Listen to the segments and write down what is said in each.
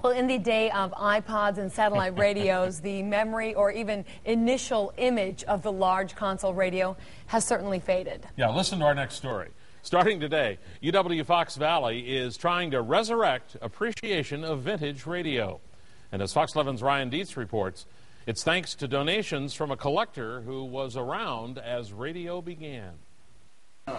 Well, in the day of iPods and satellite radios, the memory or even initial image of the large console radio has certainly faded. Yeah, listen to our next story. Starting today, UW Fox Valley is trying to resurrect appreciation of vintage radio. And as Fox 11's Ryan Dietz reports, it's thanks to donations from a collector who was around as radio began.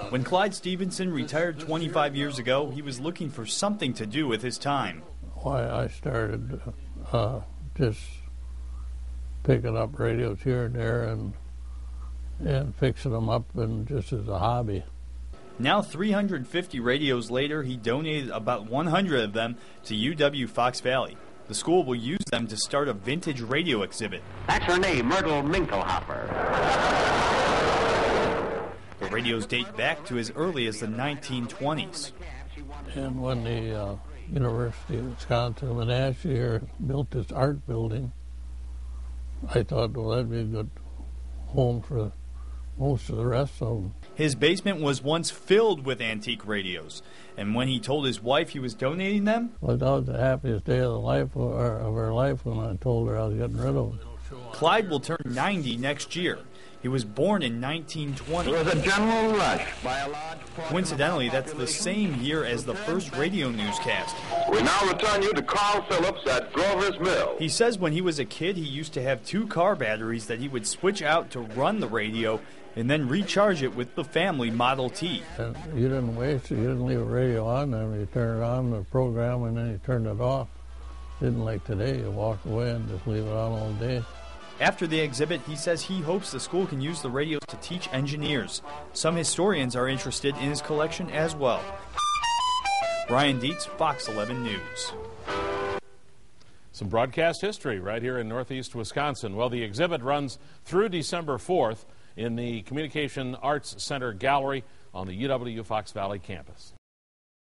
When Clyde Stevenson retired 25 years ago, he was looking for something to do with his time. Why I started just picking up radios here and there and fixing them up, and just as a hobby. Now 350 radios later, he donated about 100 of them to UW Fox Valley. The school will use them to start a vintage radio exhibit. That's her name, Myrtle Minkelhopper. The radios date back to as early as the 1920s. And when the University of Wisconsin Wenatchee here built this art building, I thought, well, that'd be a good home for most of the rest of them. His basement was once filled with antique radios, and when he told his wife he was donating them, well, that was the happiest day of her life when I told her I was getting rid of them. Clyde will turn 90 next year. He was born in 1920. There was a general rush by a large... Coincidentally, that's the same year as the first radio newscast. We now return you to Carl Phillips at Grover's Mill. He says when he was a kid, he used to have 2 car batteries that he would switch out to run the radio and then recharge it with the family Model T. And you didn't waste it. You didn't leave a radio on there. You turned it on, the program, and then you turned it off. Didn't like today. You walk away and just leave it on all day. After the exhibit, he says he hopes the school can use the radios to teach engineers. Some historians are interested in his collection as well. Ryan Dietz, Fox 11 News. Some broadcast history right here in northeast Wisconsin. Well, the exhibit runs through December 4th in the Communication Arts Center Gallery on the UW Fox Valley campus.